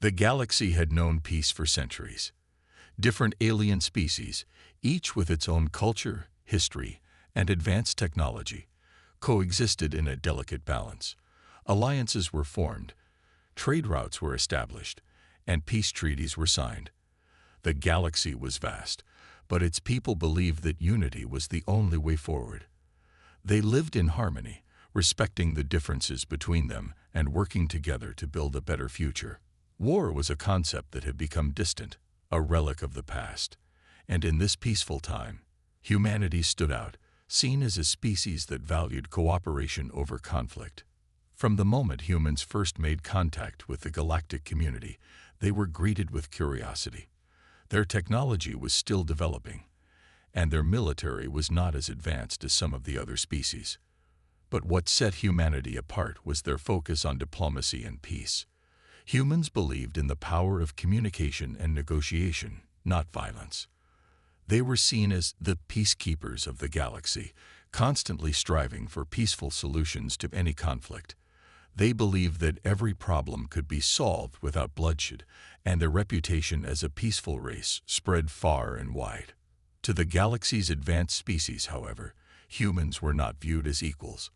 The galaxy had known peace for centuries. Different alien species, each with its own culture, history, and advanced technology, coexisted in a delicate balance. Alliances were formed, trade routes were established, and peace treaties were signed. The galaxy was vast, but its people believed that unity was the only way forward. They lived in harmony, respecting the differences between them and working together to build a better future. War was a concept that had become distant, a relic of the past. And in this peaceful time, humanity stood out, seen as a species that valued cooperation over conflict. From the moment humans first made contact with the galactic community, they were greeted with curiosity. Their technology was still developing, and their military was not as advanced as some of the other species. But what set humanity apart was their focus on diplomacy and peace. Humans believed in the power of communication and negotiation, not violence. They were seen as the peacekeepers of the galaxy, constantly striving for peaceful solutions to any conflict. They believed that every problem could be solved without bloodshed, and their reputation as a peaceful race spread far and wide. To the galaxy's advanced species, however, humans were not viewed as equals.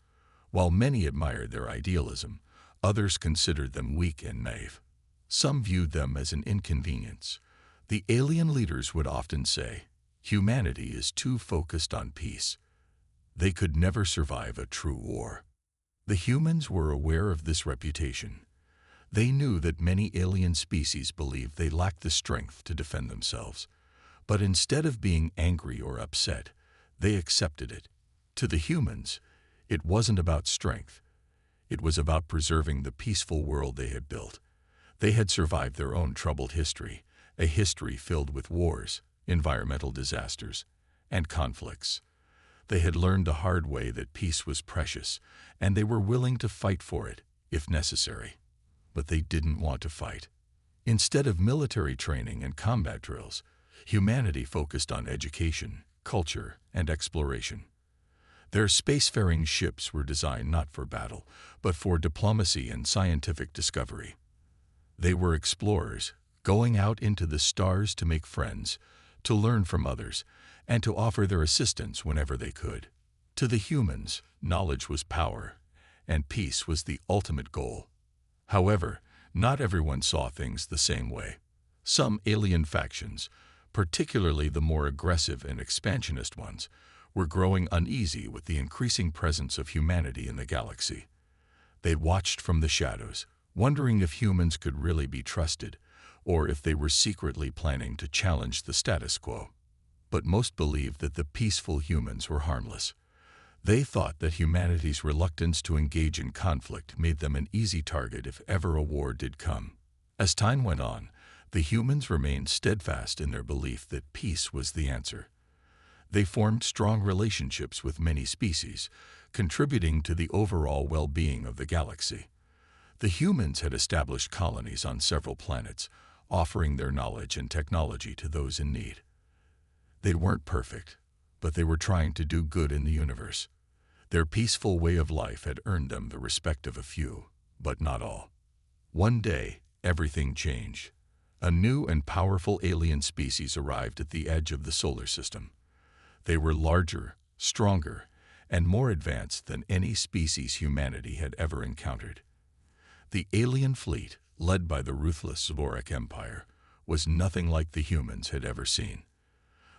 While many admired their idealism, others considered them weak and naive. Some viewed them as an inconvenience. The alien leaders would often say, "Humanity is too focused on peace. They could never survive a true war." The humans were aware of this reputation. They knew that many alien species believed they lacked the strength to defend themselves. But instead of being angry or upset, they accepted it. To the humans, it wasn't about strength. It was about preserving the peaceful world they had built. They had survived their own troubled history, a history filled with wars, environmental disasters, and conflicts. They had learned the hard way that peace was precious, and they were willing to fight for it, if necessary. But they didn't want to fight. Instead of military training and combat drills, humanity focused on education, culture, and exploration. Their spacefaring ships were designed not for battle, but for diplomacy and scientific discovery. They were explorers, going out into the stars to make friends, to learn from others, and to offer their assistance whenever they could. To the humans, knowledge was power, and peace was the ultimate goal. However, not everyone saw things the same way. Some alien factions, particularly the more aggressive and expansionist ones, were growing uneasy with the increasing presence of humanity in the galaxy. They watched from the shadows, wondering if humans could really be trusted, or if they were secretly planning to challenge the status quo. But most believed that the peaceful humans were harmless. They thought that humanity's reluctance to engage in conflict made them an easy target if ever a war did come. As time went on, the humans remained steadfast in their belief that peace was the answer. They formed strong relationships with many species, contributing to the overall well-being of the galaxy. The humans had established colonies on several planets, offering their knowledge and technology to those in need. They weren't perfect, but they were trying to do good in the universe. Their peaceful way of life had earned them the respect of a few, but not all. One day, everything changed. A new and powerful alien species arrived at the edge of the solar system. They were larger, stronger, and more advanced than any species humanity had ever encountered. The alien fleet, led by the ruthless Zorak Empire, was nothing like the humans had ever seen.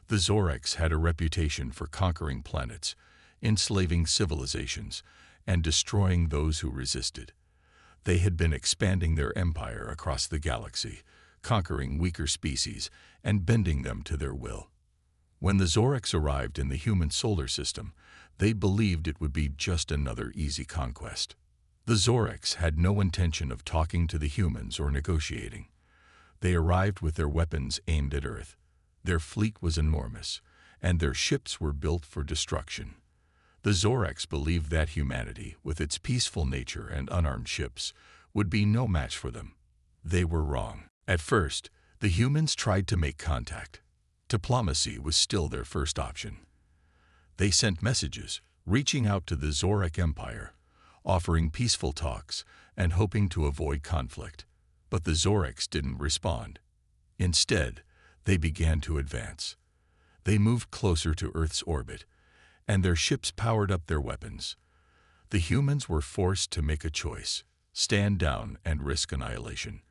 The Zoraks had a reputation for conquering planets, enslaving civilizations, and destroying those who resisted. They had been expanding their empire across the galaxy, conquering weaker species and bending them to their will. When the Zoraks arrived in the human solar system, they believed it would be just another easy conquest. The Zoraks had no intention of talking to the humans or negotiating. They arrived with their weapons aimed at Earth. Their fleet was enormous, and their ships were built for destruction. The Zoraks believed that humanity, with its peaceful nature and unarmed ships, would be no match for them. They were wrong. At first, the humans tried to make contact. Diplomacy was still their first option. They sent messages, reaching out to the Zorak Empire, offering peaceful talks and hoping to avoid conflict. But the Zoreks didn't respond. Instead, they began to advance. They moved closer to Earth's orbit, and their ships powered up their weapons. The humans were forced to make a choice: stand down and risk annihilation,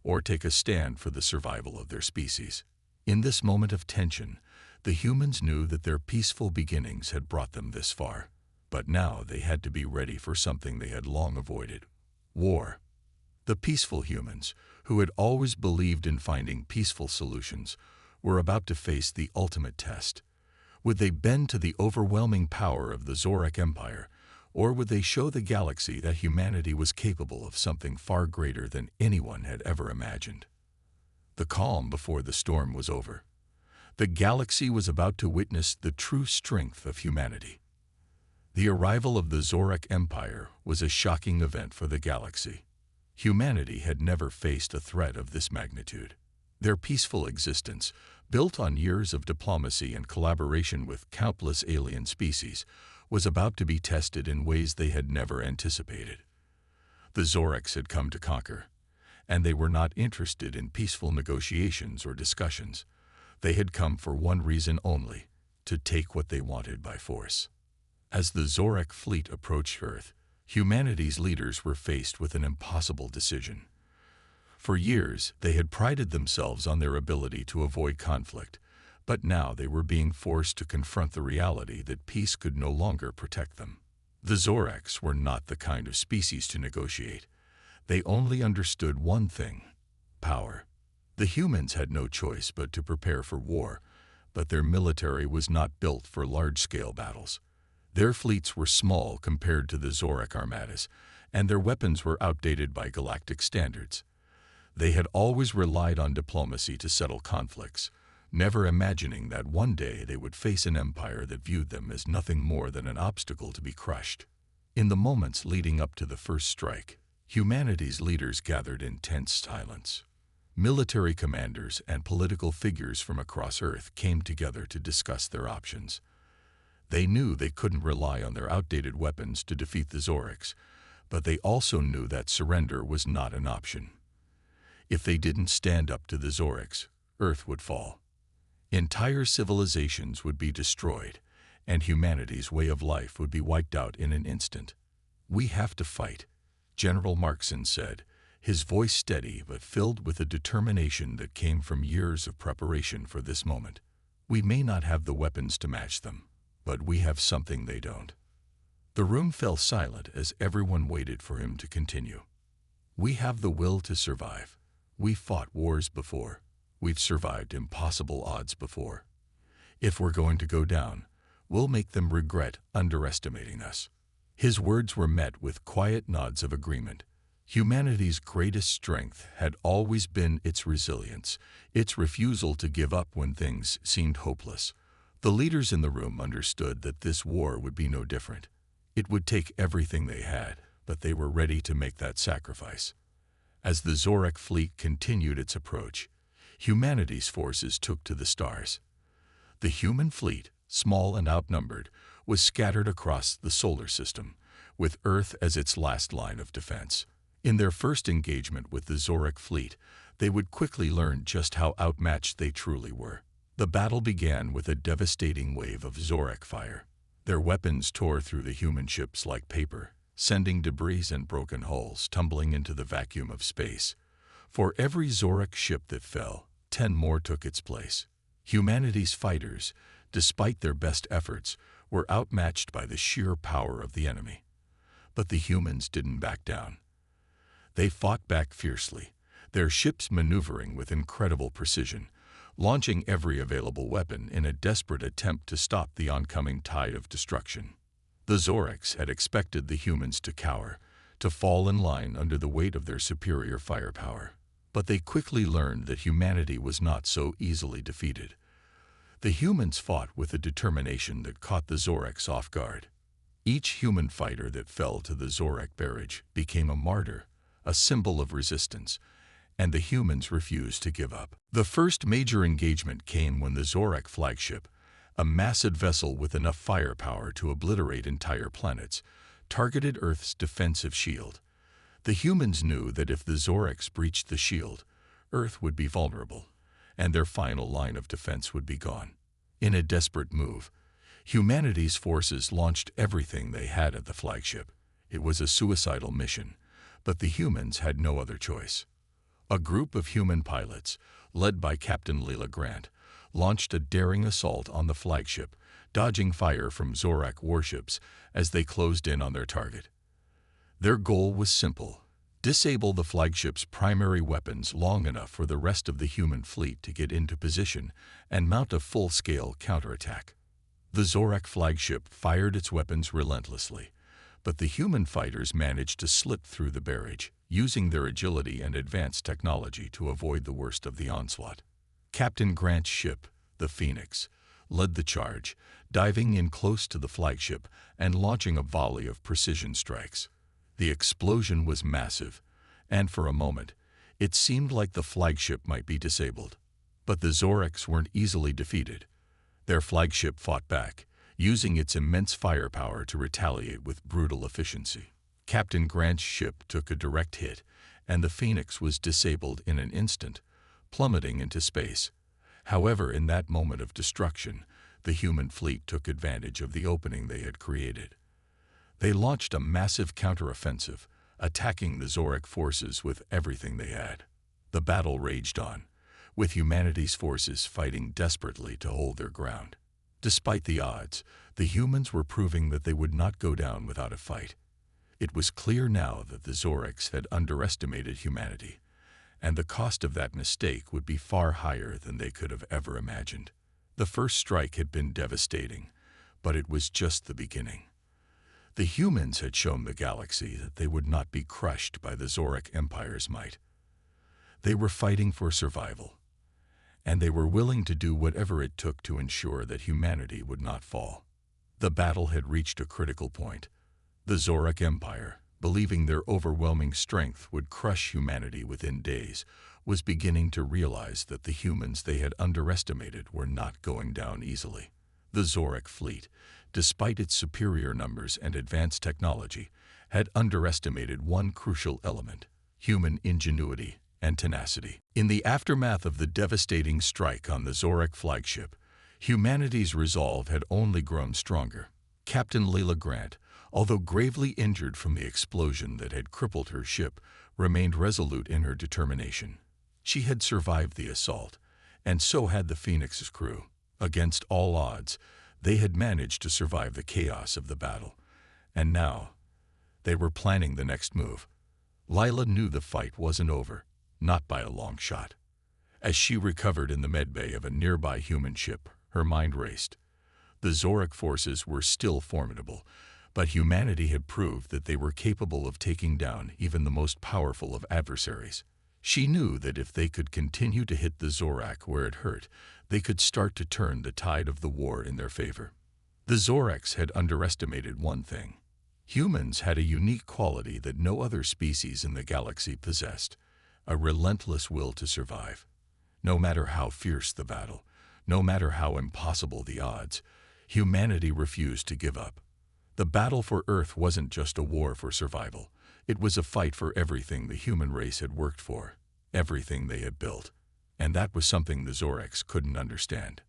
or take a stand for the survival of their species. In this moment of tension, the humans knew that their peaceful beginnings had brought them this far. But now they had to be ready for something they had long avoided: war. The peaceful humans, who had always believed in finding peaceful solutions, were about to face the ultimate test. Would they bend to the overwhelming power of the Zorek Empire, or would they show the galaxy that humanity was capable of something far greater than anyone had ever imagined? The calm before the storm was over. The galaxy was about to witness the true strength of humanity. The arrival of the Zorek Empire was a shocking event for the galaxy. Humanity had never faced a threat of this magnitude. Their peaceful existence, built on years of diplomacy and collaboration with countless alien species, was about to be tested in ways they had never anticipated. The Zoreks had come to conquer, and they were not interested in peaceful negotiations or discussions. They had come for one reason only: to take what they wanted by force. As the Zorek fleet approached Earth, humanity's leaders were faced with an impossible decision. For years, they had prided themselves on their ability to avoid conflict, but now they were being forced to confront the reality that peace could no longer protect them. The Zoreks were not the kind of species to negotiate. They only understood one thing: power. The humans had no choice but to prepare for war, but their military was not built for large-scale battles. Their fleets were small compared to the Zorek armadas, and their weapons were outdated by galactic standards. They had always relied on diplomacy to settle conflicts, never imagining that one day they would face an empire that viewed them as nothing more than an obstacle to be crushed. In the moments leading up to the first strike, humanity's leaders gathered in tense silence. Military commanders and political figures from across Earth came together to discuss their options. They knew they couldn't rely on their outdated weapons to defeat the Zoreks, but they also knew that surrender was not an option. If they didn't stand up to the Zoreks, Earth would fall. Entire civilizations would be destroyed, and humanity's way of life would be wiped out in an instant. "We have to fight," General Markson said, his voice steady but filled with a determination that came from years of preparation for this moment. "We may not have the weapons to match them, but we have something they don't." The room fell silent as everyone waited for him to continue. "We have the will to survive. We've fought wars before. We've survived impossible odds before. If we're going to go down, we'll make them regret underestimating us." His words were met with quiet nods of agreement. Humanity's greatest strength had always been its resilience, its refusal to give up when things seemed hopeless. The leaders in the room understood that this war would be no different. It would take everything they had, but they were ready to make that sacrifice. As the Zorek fleet continued its approach, humanity's forces took to the stars. The human fleet, small and outnumbered, was scattered across the solar system, with Earth as its last line of defense. In their first engagement with the Zorek fleet, they would quickly learn just how outmatched they truly were. The battle began with a devastating wave of Zorek fire. Their weapons tore through the human ships like paper, sending debris and broken hulls tumbling into the vacuum of space. For every Zorek ship that fell, 10 more took its place. Humanity's fighters, despite their best efforts, were outmatched by the sheer power of the enemy. But the humans didn't back down. They fought back fiercely, their ships maneuvering with incredible precision, launching every available weapon in a desperate attempt to stop the oncoming tide of destruction. The Zoreks had expected the humans to cower, to fall in line under the weight of their superior firepower. But they quickly learned that humanity was not so easily defeated. The humans fought with a determination that caught the Zoreks off guard. Each human fighter that fell to the Zorek barrage became a martyr, a symbol of resistance, and the humans refused to give up. The first major engagement came when the Zorek flagship, a massive vessel with enough firepower to obliterate entire planets, targeted Earth's defensive shield. The humans knew that if the Zorax breached the shield, Earth would be vulnerable, and their final line of defense would be gone. In a desperate move, humanity's forces launched everything they had at the flagship. It was a suicidal mission, but the humans had no other choice. A group of human pilots, led by Captain Leela Grant, launched a daring assault on the flagship, dodging fire from Zorak warships as they closed in on their target. Their goal was simple: disable the flagship's primary weapons long enough for the rest of the human fleet to get into position and mount a full-scale counterattack. The Zorak flagship fired its weapons relentlessly, but the human fighters managed to slip through the barrage, using their agility and advanced technology to avoid the worst of the onslaught. Captain Grant's ship, the Phoenix, led the charge, diving in close to the flagship and launching a volley of precision strikes. The explosion was massive, and for a moment, it seemed like the flagship might be disabled. But the Zorax weren't easily defeated. Their flagship fought back, using its immense firepower to retaliate with brutal efficiency. Captain Grant's ship took a direct hit, and the Phoenix was disabled in an instant, plummeting into space. However, in that moment of destruction, the human fleet took advantage of the opening they had created. They launched a massive counteroffensive, attacking the Zorak forces with everything they had. The battle raged on, with humanity's forces fighting desperately to hold their ground. Despite the odds, the humans were proving that they would not go down without a fight. It was clear now that the Zorax had underestimated humanity, and the cost of that mistake would be far higher than they could have ever imagined. The first strike had been devastating, but it was just the beginning. The humans had shown the galaxy that they would not be crushed by the Zorak Empire's might. They were fighting for survival, and they were willing to do whatever it took to ensure that humanity would not fall. The battle had reached a critical point. The Zorak Empire, believing their overwhelming strength would crush humanity within days, was beginning to realize that the humans they had underestimated were not going down easily. The Zorak fleet, despite its superior numbers and advanced technology, had underestimated one crucial element: human ingenuity and tenacity. In the aftermath of the devastating strike on the Zorak flagship, humanity's resolve had only grown stronger. Captain Leela Grant, although gravely injured from the explosion that had crippled her ship, remained resolute in her determination. She had survived the assault, and so had the Phoenix's crew. Against all odds, they had managed to survive the chaos of the battle, and now they were planning the next move. Lila knew the fight wasn't over, not by a long shot. As she recovered in the medbay of a nearby human ship, her mind raced. The Zorak forces were still formidable, but humanity had proved that they were capable of taking down even the most powerful of adversaries. She knew that if they could continue to hit the Zorak where it hurt, they could start to turn the tide of the war in their favor. The Zorax had underestimated one thing. Humans had a unique quality that no other species in the galaxy possessed: a relentless will to survive. No matter how fierce the battle, no matter how impossible the odds, humanity refused to give up. The battle for Earth wasn't just a war for survival. It was a fight for everything the human race had worked for, everything they had built. And that was something the Zorax couldn't understand.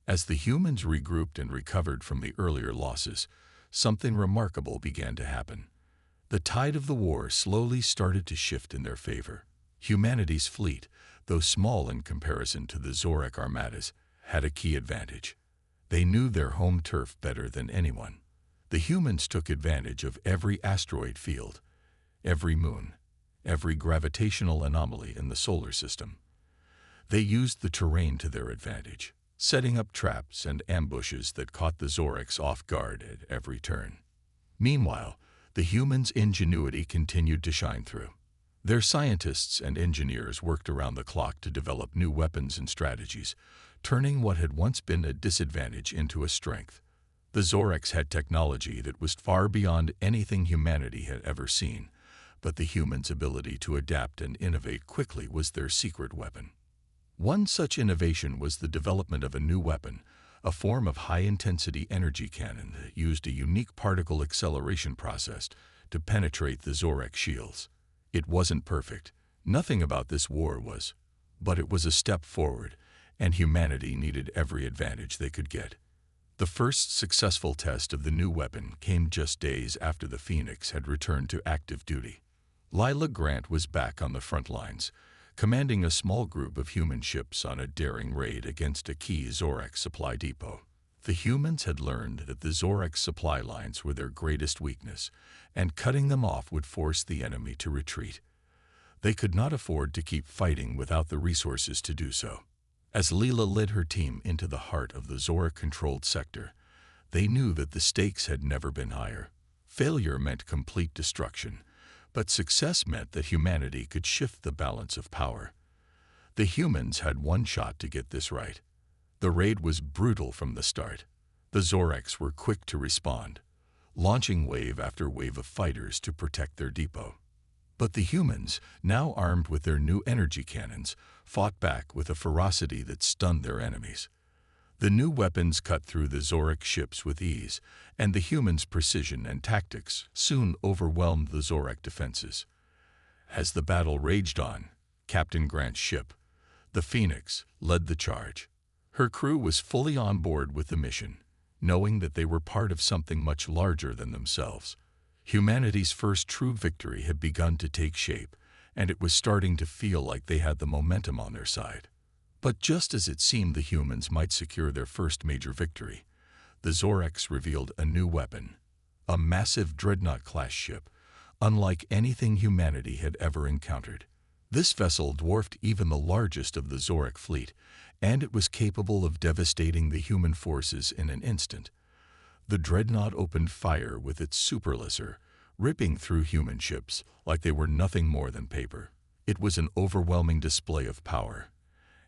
As the humans regrouped and recovered from the earlier losses, something remarkable began to happen. The tide of the war slowly started to shift in their favor. Humanity's fleet, though small in comparison to the Zorak armadas, had a key advantage. They knew their home turf better than anyone. The humans took advantage of every asteroid field, every moon, every gravitational anomaly in the solar system. They used the terrain to their advantage, setting up traps and ambushes that caught the Zorax off guard at every turn. Meanwhile, the humans' ingenuity continued to shine through. Their scientists and engineers worked around the clock to develop new weapons and strategies, turning what had once been a disadvantage into a strength. The Zorax had technology that was far beyond anything humanity had ever seen, but the humans' ability to adapt and innovate quickly was their secret weapon. One such innovation was the development of a new weapon, a form of high-intensity energy cannon that used a unique particle acceleration process to penetrate the Zorak shields. It wasn't perfect. Nothing about this war was. But it was a step forward, and humanity needed every advantage they could get. The first successful test of the new weapon came just days after the Phoenix had returned to active duty. Lila Grant was back on the front lines, commanding a small group of human ships on a daring raid against a key Zorax supply depot. The humans had learned that the Zorax supply lines were their greatest weakness, and cutting them off would force the enemy to retreat. They could not afford to keep fighting without the resources to do so. As Leela led her team into the heart of the Zora-controlled sector, they knew that the stakes had never been higher. Failure meant complete destruction, but success meant that humanity could shift the balance of power. The humans had one shot to get this right. The raid was brutal from the start. The Zorax were quick to respond, launching wave after wave of fighters to protect their depot. But the humans, now armed with their new energy cannons, fought back with a ferocity that stunned their enemies. The new weapons cut through the Zorax ships with ease, and the humans' precision and tactics soon overwhelmed the Zorax defenses. As the battle raged on, Captain Grant's ship, the Phoenix, led the charge. Her crew was fully on board with the mission, knowing that they were part of something much larger than themselves. Humanity's first true victory had begun to take shape, and it was starting to feel like they had the momentum on their side. But just as it seemed the humans might secure their first major victory, the Zorax revealed a new weapon, a massive dreadnought-class ship, unlike anything humanity had ever encountered. This vessel dwarfed even the largest of the Zorax fleet, and it was capable of devastating the human forces in an instant. The dreadnought opened fire with its superlaser, ripping through human ships like they were nothing more than paper. It was an overwhelming display of power,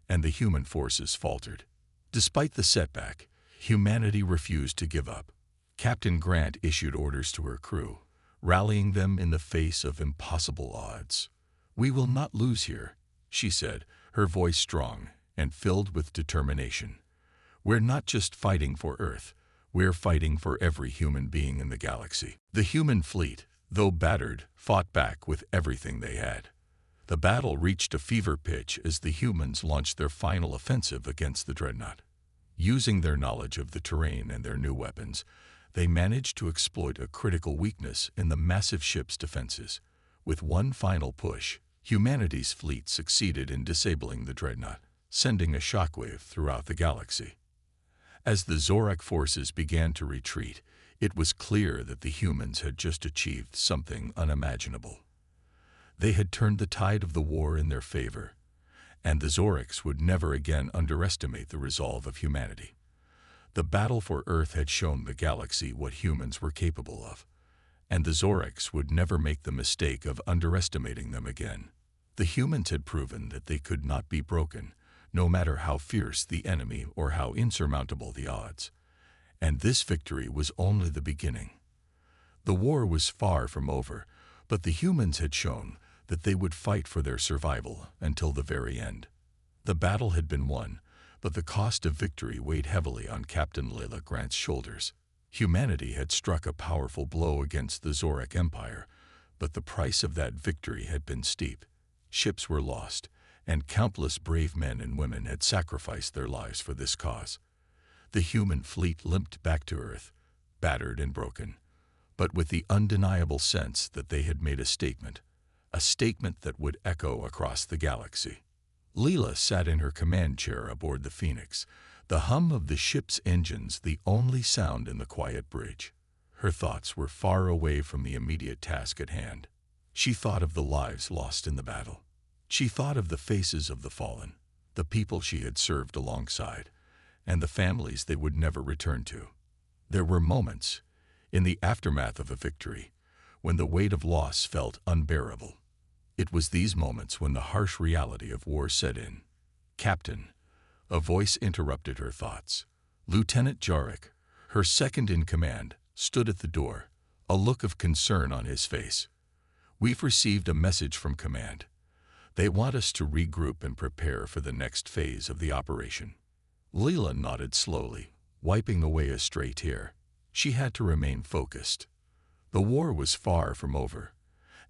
and the human forces faltered. Despite the setback, humanity refused to give up. Captain Grant issued orders to her crew, rallying them in the face of impossible odds. "We will not lose here," she said, her voice strong and filled with determination. "We're not just fighting for Earth. We're fighting for every human being in the galaxy." The human fleet, though battered, fought back with everything they had. The battle reached a fever pitch as the humans launched their final offensive against the dreadnought. Using their knowledge of the terrain and their new weapons, they managed to exploit a critical weakness in the massive ship's defenses. With one final push, humanity's fleet succeeded in disabling the dreadnought, sending a shockwave throughout the galaxy. As the Zorax forces began to retreat, it was clear that the humans had just achieved something unimaginable. They had turned the tide of the war in their favor, and the Zorax would never again underestimate the resolve of humanity. The battle for Earth had shown the galaxy what humans were capable of, and the Zorax would never make the mistake of underestimating them again. The humans had proven that they could not be broken, no matter how fierce the enemy or how insurmountable the odds. And this victory was only the beginning. The war was far from over, but the humans had shown that they would fight for their survival until the very end. The battle had been won, but the cost of victory weighed heavily on Captain Leela Grant's shoulders. Humanity had struck a powerful blow against the Zorax Empire, but the price of that victory had been steep. Ships were lost, and countless brave men and women had sacrificed their lives for this cause. The human fleet limped back to Earth, battered and broken, but with the undeniable sense that they had made a statement that would echo across the galaxy. Leela sat in her command chair aboard the Phoenix, the hum of the ship's engines the only sound in the quiet bridge. Her thoughts were far away from the immediate task at hand. She thought of the lives lost in the battle. She thought of the faces of the fallen, the people she had served alongside, and the families they would never return to. There were moments, in the aftermath of a victory, when the weight of loss felt unbearable. It was these moments when the harsh reality of war set in. "Captain," a voice interrupted her thoughts. Lieutenant Jarek, her second in command, stood at the door, a look of concern on his face. "We've received a message from command. They want us to regroup and prepare for the next phase of the operation." Leela nodded slowly, wiping away a stray tear. She had to remain focused. The war was far from over,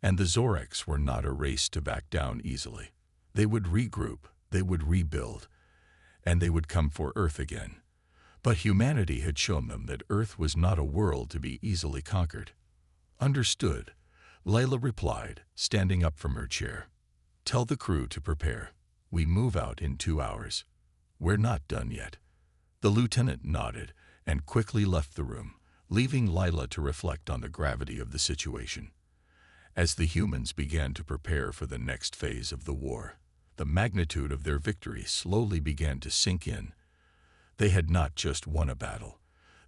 And the Zoreks were not a race to back down easily. They would regroup, they would rebuild, and they would come for Earth again. But humanity had shown them that Earth was not a world to be easily conquered. Understood, Layla replied, standing up from her chair. Tell the crew to prepare. We move out in 2 hours. We're not done yet. The lieutenant nodded and quickly left the room, leaving Layla to reflect on the gravity of the situation. As the humans began to prepare for the next phase of the war, the magnitude of their victory slowly began to sink in. They had not just won a battle.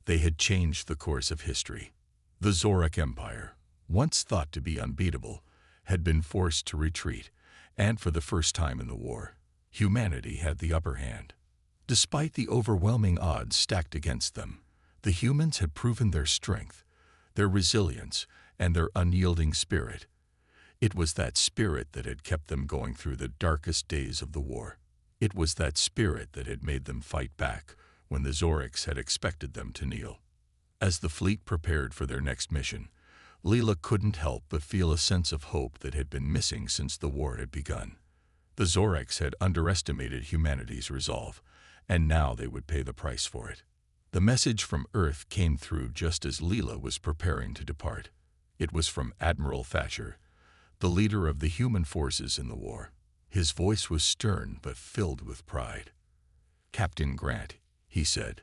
They had changed the course of history. The Zorek Empire, once thought to be unbeatable, had been forced to retreat, and for the first time in the war, humanity had the upper hand. Despite the overwhelming odds stacked against them, the humans had proven their strength, their resilience, and their unyielding spirit. It was that spirit that had kept them going through the darkest days of the war. It was that spirit that had made them fight back when the Zoreks had expected them to kneel. As the fleet prepared for their next mission, Leela couldn't help but feel a sense of hope that had been missing since the war had begun. The Zoreks had underestimated humanity's resolve, and now they would pay the price for it. The message from Earth came through just as Leela was preparing to depart. It was from Admiral Thatcher, the leader of the human forces in the war. His voice was stern but filled with pride. "Captain Grant," he said,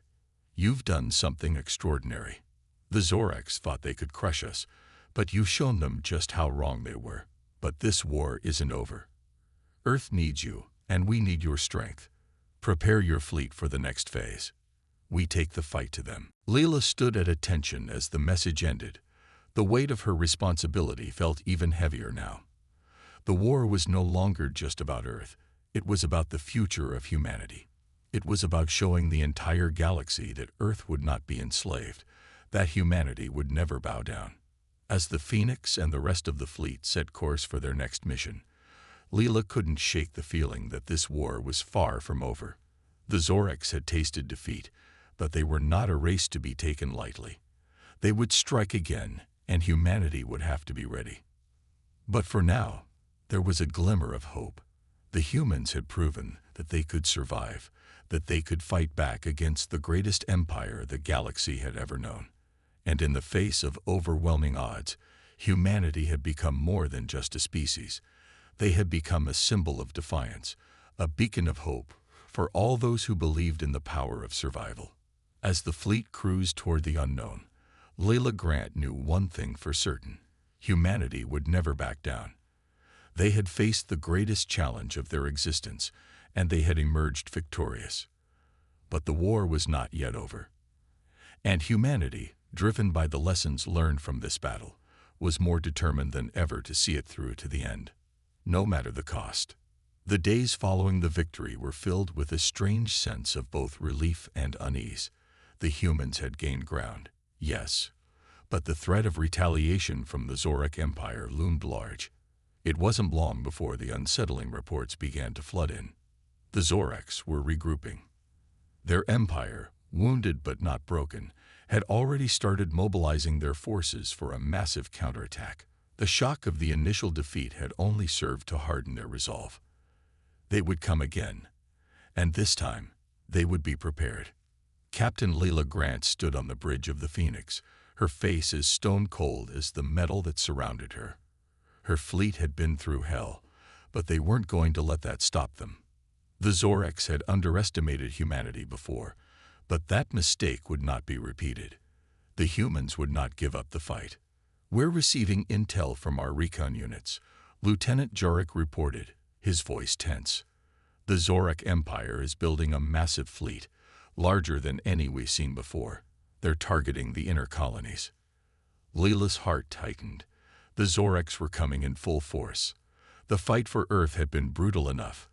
"you've done something extraordinary. The Zoreks thought they could crush us, but you've shown them just how wrong they were. But this war isn't over. Earth needs you, and we need your strength. Prepare your fleet for the next phase. We take the fight to them." Leela stood at attention as the message ended. The weight of her responsibility felt even heavier now. The war was no longer just about Earth. It was about the future of humanity. It was about showing the entire galaxy that Earth would not be enslaved, that humanity would never bow down. As the Phoenix and the rest of the fleet set course for their next mission, Leela couldn't shake the feeling that this war was far from over. The Zoreks had tasted defeat, but they were not a race to be taken lightly. They would strike again, and humanity would have to be ready. But for now, there was a glimmer of hope. The humans had proven that they could survive, that they could fight back against the greatest empire the galaxy had ever known. And in the face of overwhelming odds, humanity had become more than just a species. They had become a symbol of defiance, a beacon of hope for all those who believed in the power of survival. As the fleet cruised toward the unknown, Leela Grant knew one thing for certain: humanity would never back down. They had faced the greatest challenge of their existence, and they had emerged victorious. But the war was not yet over. And humanity, driven by the lessons learned from this battle, was more determined than ever to see it through to the end, no matter the cost. The days following the victory were filled with a strange sense of both relief and unease. The humans had gained ground, yes, but the threat of retaliation from the Zorek Empire loomed large. It wasn't long before the unsettling reports began to flood in. The Zoreks were regrouping. Their empire, wounded but not broken, had already started mobilizing their forces for a massive counterattack. The shock of the initial defeat had only served to harden their resolve. They would come again, and this time they would be prepared. Captain Leela Grant stood on the bridge of the Phoenix, her face as stone-cold as the metal that surrounded her. Her fleet had been through hell, but they weren't going to let that stop them. The Zoreks had underestimated humanity before, but that mistake would not be repeated. The humans would not give up the fight. "We're receiving intel from our recon units," Lieutenant Jarek reported, his voice tense. "The Zorek Empire is building a massive fleet, larger than any we've seen before. They're targeting the inner colonies." Leela's heart tightened. The Zoreks were coming in full force. The fight for Earth had been brutal enough,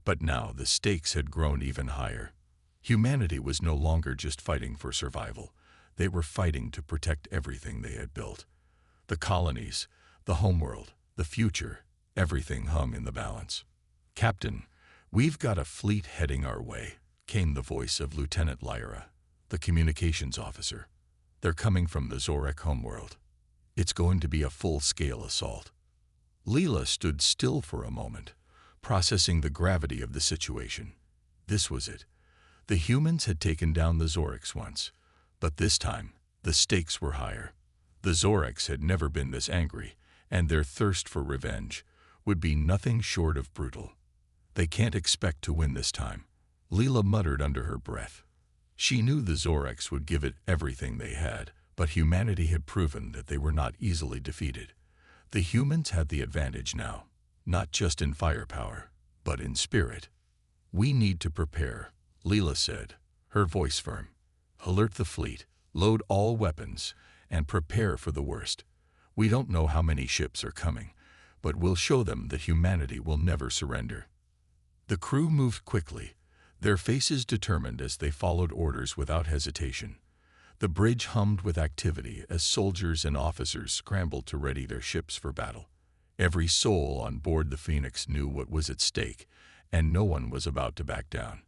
but now the stakes had grown even higher. Humanity was no longer just fighting for survival. They were fighting to protect everything they had built. The colonies, the homeworld, the future, everything hung in the balance. "Captain, we've got a fleet heading our way," came the voice of Lieutenant Lyra, the communications officer. "They're coming from the Zorek homeworld. It's going to be a full-scale assault." Leela stood still for a moment, processing the gravity of the situation. This was it. The humans had taken down the Zorix once, but this time the stakes were higher. The Zorix had never been this angry, and their thirst for revenge would be nothing short of brutal. They can't expect to win this time, Leela muttered under her breath. She knew the Zorix would give it everything they had, but humanity had proven that they were not easily defeated. The humans had the advantage now, not just in firepower, but in spirit. We need to prepare, Leela said, her voice firm. Alert the fleet, load all weapons, and prepare for the worst. We don't know how many ships are coming, but we'll show them that humanity will never surrender. The crew moved quickly, their faces determined as they followed orders without hesitation. The bridge hummed with activity as soldiers and officers scrambled to ready their ships for battle. Every soul on board the Phoenix knew what was at stake, and no one was about to back down.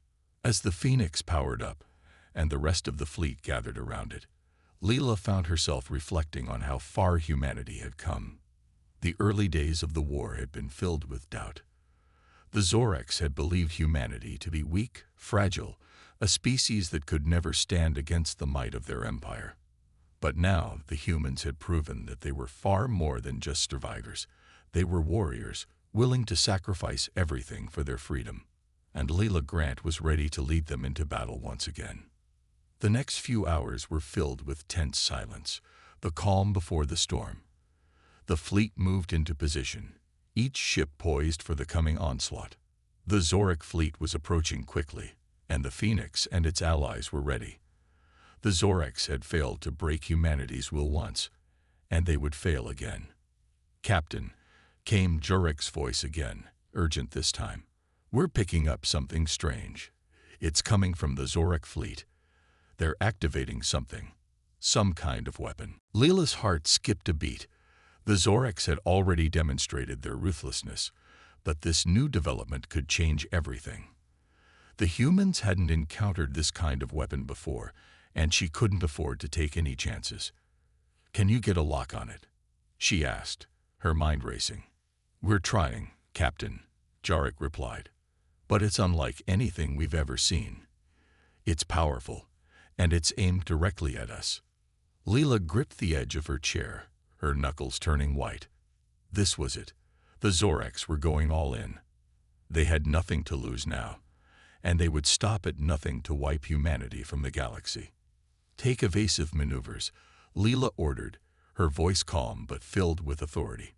As the Phoenix powered up, and the rest of the fleet gathered around it, Leela found herself reflecting on how far humanity had come. The early days of the war had been filled with doubt. The Zorix had believed humanity to be weak, fragile, a species that could never stand against the might of their empire. But now the humans had proven that they were far more than just survivors. They were warriors, willing to sacrifice everything for their freedom. And Leela Grant was ready to lead them into battle once again. The next few hours were filled with tense silence, the calm before the storm. The fleet moved into position, each ship poised for the coming onslaught. The Zorix fleet was approaching quickly, and the Phoenix and its allies were ready. The Zorix had failed to break humanity's will once, and they would fail again. "Captain," came Jurik's voice again, urgent this time. "We're picking up something strange. It's coming from the Zorix fleet. They're activating something, some kind of weapon." Leela's heart skipped a beat. The Zorix had already demonstrated their ruthlessness, but this new development could change everything. The humans hadn't encountered this kind of weapon before, and she couldn't afford to take any chances. "Can you get a lock on it?" she asked, her mind racing. "We're trying, Captain," Jarek replied. "But it's unlike anything we've ever seen. It's powerful, and it's aimed directly at us." Leela gripped the edge of her chair, her knuckles turning white. This was it. The Zorix were going all in. They had nothing to lose now, and they would stop at nothing to wipe humanity from the galaxy. "Take evasive maneuvers," Leela ordered, her voice calm but filled with authority.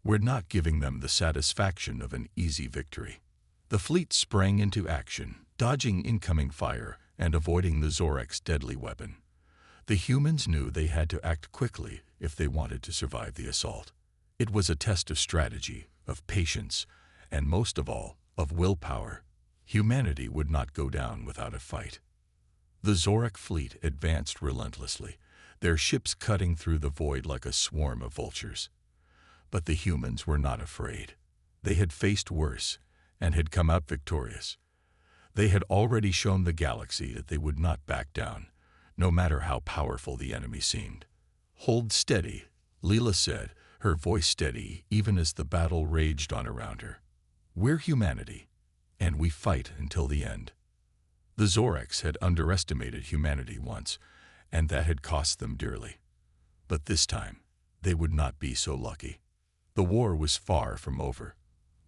"We're not giving them the satisfaction of an easy victory." The fleet sprang into action, dodging incoming fire and avoiding the Zorix's deadly weapon. The humans knew they had to act quickly if they wanted to survive the assault. It was a test of strategy, of patience, and most of all, of willpower. Humanity would not go down without a fight. The Zorix fleet advanced relentlessly, their ships cutting through the void like a swarm of vultures. But the humans were not afraid. They had faced worse and had come out victorious. They had already shown the galaxy that they would not back down, no matter how powerful the enemy seemed. "Hold steady," Leela said, her voice steady even as the battle raged on around her. "We're humanity, and we fight until the end." The Zorix had underestimated humanity once, and that had cost them dearly. But this time, they would not be so lucky. The war was far from over.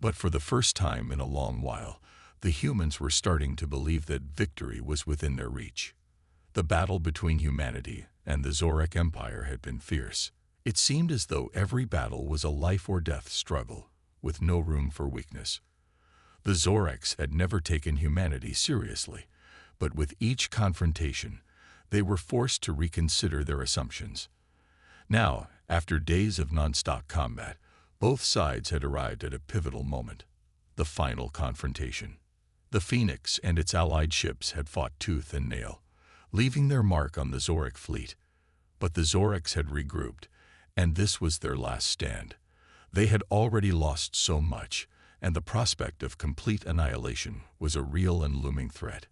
But for the first time in a long while, the humans were starting to believe that victory was within their reach. The battle between humanity and the Zorix Empire had been fierce. It seemed as though every battle was a life-or-death struggle, with no room for weakness. The Zorix had never taken humanity seriously, but with each confrontation, they were forced to reconsider their assumptions. Now, after days of non-stop combat, both sides had arrived at a pivotal moment, the final confrontation. The Phoenix and its allied ships had fought tooth and nail, leaving their mark on the Zorix fleet. But the Zorix had regrouped, and this was their last stand. They had already lost so much, and the prospect of complete annihilation was a real and looming threat.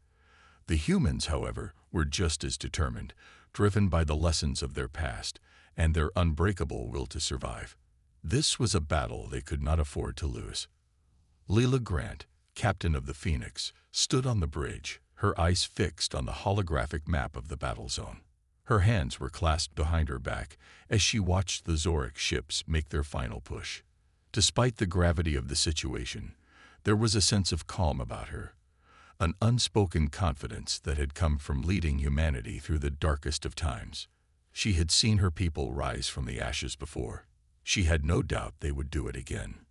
The humans, however, were just as determined, driven by the lessons of their past and their unbreakable will to survive. This was a battle they could not afford to lose. Leela Grant, captain of the Phoenix, stood on the bridge, her eyes fixed on the holographic map of the battle zone. Her hands were clasped behind her back as she watched the Zorik ships make their final push. Despite the gravity of the situation, there was a sense of calm about her, an unspoken confidence that had come from leading humanity through the darkest of times. She had seen her people rise from the ashes before. She had no doubt they would do it again.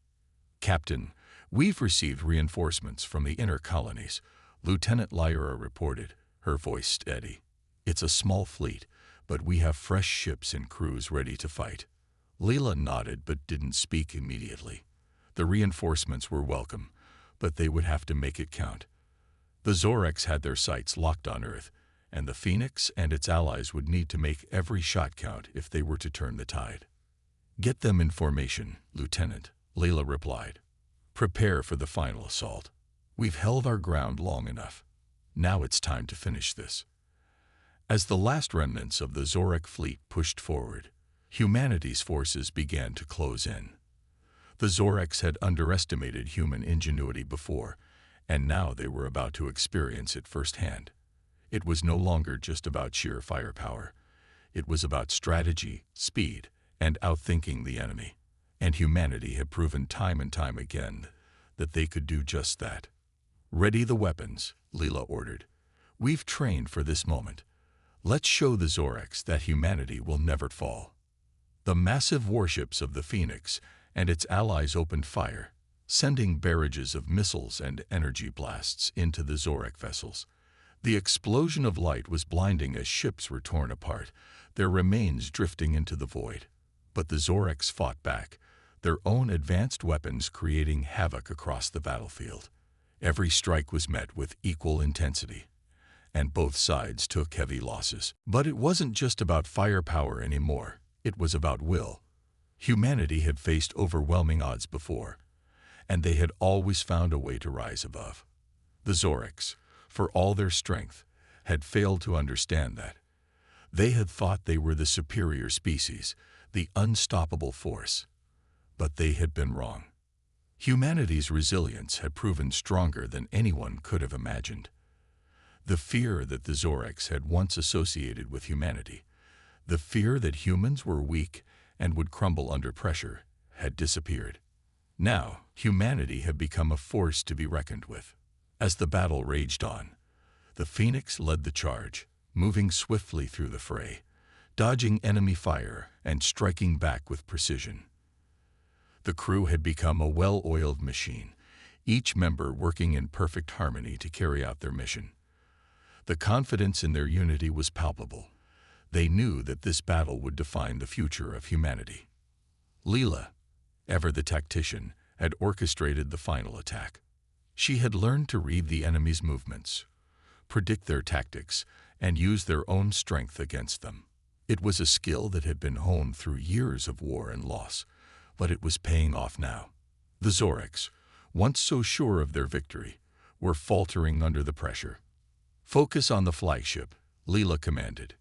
"Captain, we've received reinforcements from the inner colonies," Lieutenant Lyra reported, her voice steady. "It's a small fleet, but we have fresh ships and crews ready to fight." Leela nodded but didn't speak immediately. The reinforcements were welcome, but they would have to make it count. The Zoreks had their sights locked on Earth, and the Phoenix and its allies would need to make every shot count if they were to turn the tide. "Get them in formation, Lieutenant," Leela replied. "Prepare for the final assault. We've held our ground long enough. Now it's time to finish this." As the last remnants of the Zorek fleet pushed forward, humanity's forces began to close in. The Zoreks had underestimated human ingenuity before, and now they were about to experience it firsthand. It was no longer just about sheer firepower. It was about strategy, speed, and outthinking the enemy. And humanity had proven time and time again that they could do just that. "Ready the weapons," Leela ordered. "We've trained for this moment. Let's show the Zoreks that humanity will never fall." The massive warships of the Phoenix and its allies opened fire, sending barrages of missiles and energy blasts into the Zorek vessels. The explosion of light was blinding as ships were torn apart, their remains drifting into the void. But the Zoreks fought back, their own advanced weapons creating havoc across the battlefield. Every strike was met with equal intensity, and both sides took heavy losses. But it wasn't just about firepower anymore, it was about will. Humanity had faced overwhelming odds before, and they had always found a way to rise above. The Zoreks, for all their strength, had failed to understand that. They had thought they were the superior species, the unstoppable force. But they had been wrong. Humanity's resilience had proven stronger than anyone could have imagined. The fear that the Zoreks had once associated with humanity, the fear that humans were weak and would crumble under pressure, had disappeared. Now, humanity had become a force to be reckoned with. As the battle raged on, the Phoenix led the charge, moving swiftly through the fray, dodging enemy fire and striking back with precision. The crew had become a well-oiled machine, each member working in perfect harmony to carry out their mission. The confidence in their unity was palpable. They knew that this battle would define the future of humanity. Leela, ever the tactician, had orchestrated the final attack. She had learned to read the enemy's movements, predict their tactics, and use their own strength against them. It was a skill that had been honed through years of war and loss, but it was paying off now. The Zoreks, once so sure of their victory, were faltering under the pressure. "Focus on the flagship," Leela commanded.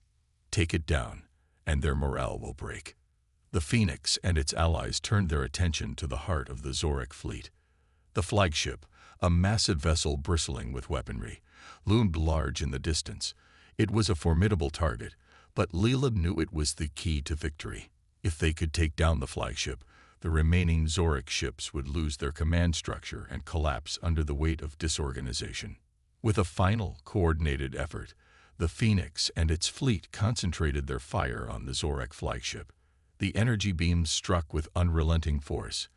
"Take it down, and their morale will break." The Phoenix and its allies turned their attention to the heart of the Zorek fleet. The flagship, a massive vessel bristling with weaponry, loomed large in the distance. It was a formidable target, but Leela knew it was the key to victory. If they could take down the flagship, the remaining Zorek ships would lose their command structure and collapse under the weight of disorganization. With a final, coordinated effort, the Phoenix and its fleet concentrated their fire on the Zorek flagship. The energy beams struck with unrelenting force,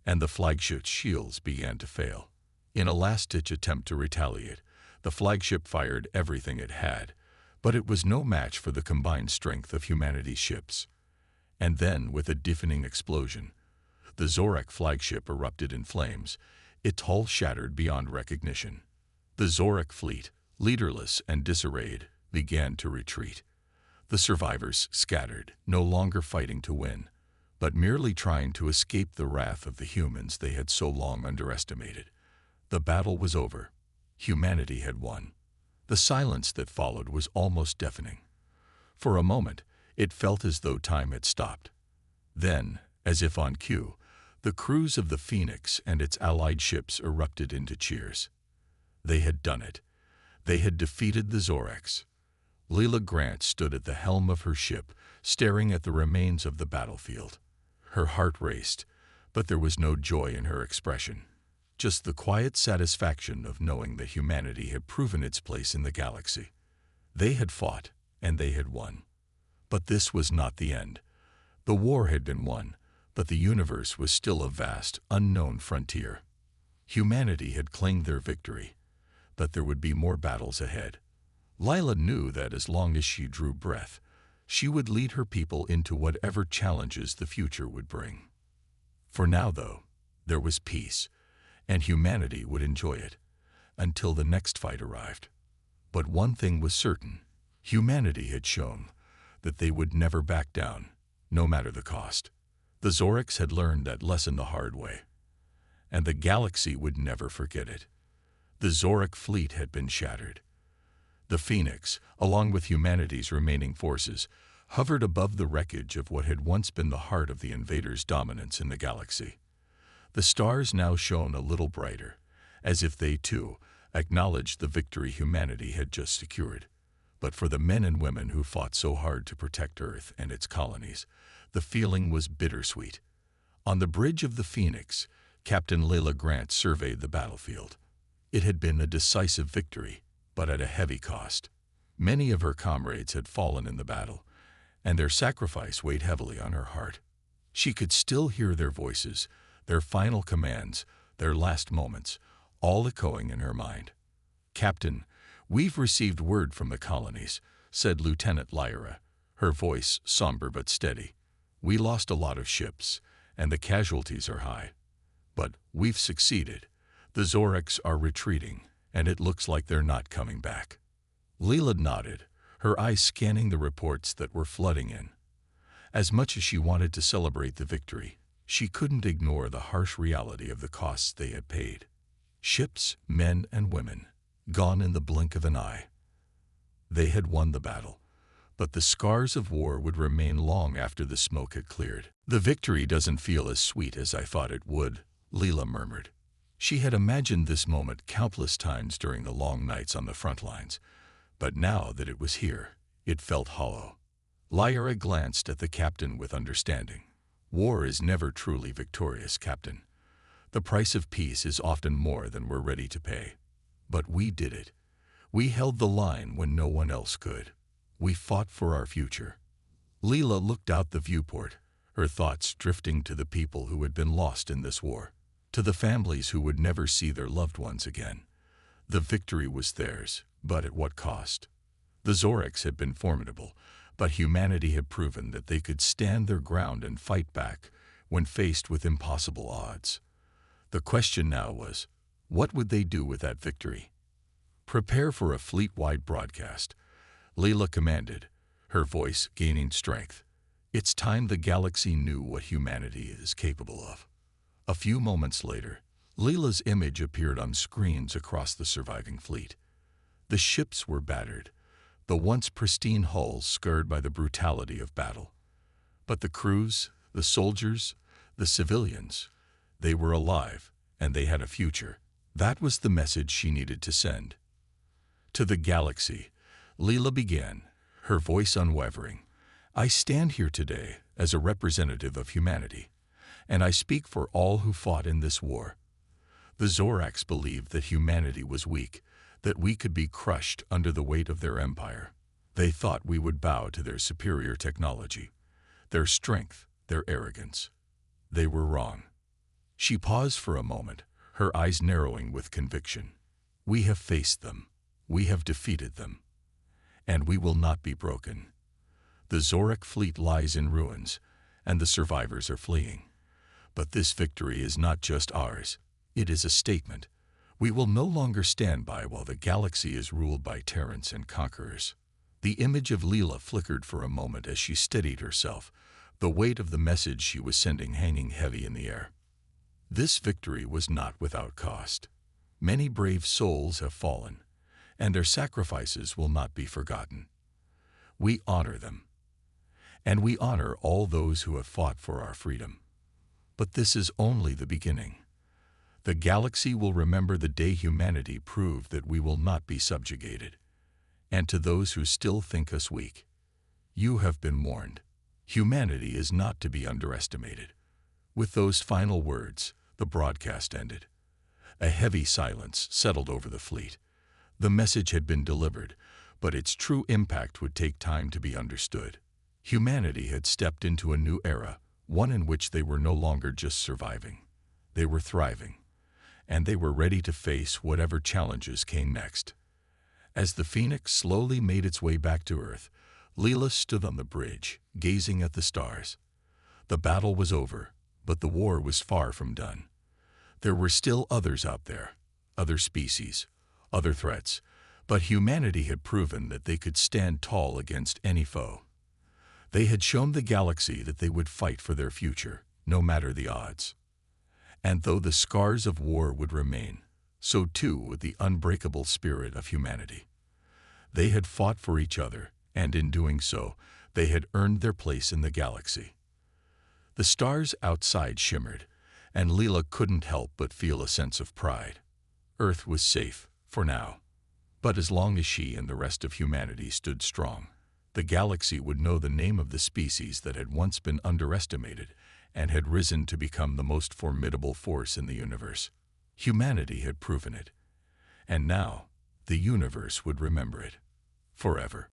and the flagship's shields began to fail. In a last-ditch attempt to retaliate, the flagship fired everything it had, but it was no match for the combined strength of humanity's ships. And then, with a deafening explosion, the Zorek flagship erupted in flames, its hull shattered beyond recognition. The Zorek fleet, leaderless and disarrayed, began to retreat. The survivors scattered, no longer fighting to win, but merely trying to escape the wrath of the humans they had so long underestimated. The battle was over. Humanity had won. The silence that followed was almost deafening. For a moment, it felt as though time had stopped. Then, As if on cue, the crews of the Phoenix and its allied ships erupted into cheers. They had done it. They had defeated the Zorax. Leela Grant stood at the helm of her ship, staring at the remains of the battlefield. Her heart raced, but there was no joy in her expression. Just the quiet satisfaction of knowing that humanity had proven its place in the galaxy. They had fought, and they had won. But this was not the end. The war had been won, but the universe was still a vast, unknown frontier. Humanity had claimed their victory, but there would be more battles ahead. Lila knew that as long as she drew breath, she would lead her people into whatever challenges the future would bring. For now, though, there was peace, and humanity would enjoy it, until the next fight arrived. But one thing was certain: humanity had shown that they would never back down, no matter the cost. The Zorax had learned that lesson the hard way, and the galaxy would never forget it. The Zorac fleet had been shattered. The Phoenix, along with humanity's remaining forces, hovered above the wreckage of what had once been the heart of the invaders' dominance in the galaxy. The stars now shone a little brighter, as if they, too, acknowledged the victory humanity had just secured. But for the men and women who fought so hard to protect Earth and its colonies, the feeling was bittersweet. On the bridge of the Phoenix, Captain Leila Grant surveyed the battlefield. It had been a decisive victory, but at a heavy cost. Many of her comrades had fallen in the battle, and their sacrifice weighed heavily on her heart. She could still hear their voices, their final commands, their last moments, all echoing in her mind. "Captain, we've received word from the colonies," said Lieutenant Lyra, her voice somber but steady. "We lost a lot of ships, and the casualties are high. But we've succeeded. The Zorax are retreating, and it looks like they're not coming back." Leela nodded, her eyes scanning the reports that were flooding in. As much as she wanted to celebrate the victory, she couldn't ignore the harsh reality of the costs they had paid. Ships, men, and women, gone in the blink of an eye. They had won the battle, but the scars of war would remain long after the smoke had cleared. "The victory doesn't feel as sweet as I thought it would," Leela murmured. She had imagined this moment countless times during the long nights on the front lines, but now that it was here, it felt hollow. Lyra glanced at the captain with understanding. "War is never truly victorious, Captain. The price of peace is often more than we're ready to pay. But we did it. We held the line when no one else could. We fought for our future." Leela looked out the viewport, her thoughts drifting to the people who had been lost in this war, to the families who would never see their loved ones again. The victory was theirs, but at what cost? The Zorax had been formidable, but humanity had proven that they could stand their ground and fight back when faced with impossible odds. The question now was, what would they do with that victory? "Prepare for a fleet-wide broadcast," Leela commanded, her voice gaining strength. "It's time the galaxy knew what humanity is capable of." A few moments later, Leela's image appeared on screens across the surviving fleet. The ships were battered, the once pristine hulls scarred by the brutality of battle. But the crews, the soldiers, the civilians, they were alive, and they had a future. That was the message she needed to send. To the galaxy, Leela began, her voice unwavering. "I stand here today as a representative of humanity, and I speak for all who fought in this war. The Zorax believed that humanity was weak, that we could be crushed under the weight of their empire. They thought we would bow to their superior technology, their strength, their arrogance. They were wrong." She paused for a moment, her eyes narrowing with conviction. "We have faced them. We have defeated them. And we will not be broken. The Zorac fleet lies in ruins, and the survivors are fleeing. But this victory is not just ours. It is a statement. We will no longer stand by while the galaxy is ruled by tyrants and conquerors." The image of Leela flickered for a moment as she steadied herself, the weight of the message she was sending hanging heavy in the air. This victory was not without cost. Many brave souls have fallen, and their sacrifices will not be forgotten. We honor them, and we honor all those who have fought for our freedom. But this is only the beginning. The galaxy will remember the day humanity proved that we will not be subjugated. And to those who still think us weak, you have been warned. Humanity is not to be underestimated. With those final words, the broadcast ended. A heavy silence settled over the fleet. The message had been delivered, but its true impact would take time to be understood. Humanity had stepped into a new era, one in which they were no longer just surviving. They were thriving, and they were ready to face whatever challenges came next. As the Phoenix slowly made its way back to Earth, Leela stood on the bridge, gazing at the stars. The battle was over, but the war was far from done. There were still others out there, other species, other threats, but humanity had proven that they could stand tall against any foe. They had shown the galaxy that they would fight for their future, no matter the odds. And though the scars of war would remain, so too would the unbreakable spirit of humanity. They had fought for each other, and in doing so, they had earned their place in the galaxy. The stars outside shimmered, and Leela couldn't help but feel a sense of pride. Earth was safe, for now. But as long as she and the rest of humanity stood strong, the galaxy would know the name of the species that had once been underestimated and had risen to become the most formidable force in the universe. Humanity had proven it, and now the universe would remember it forever.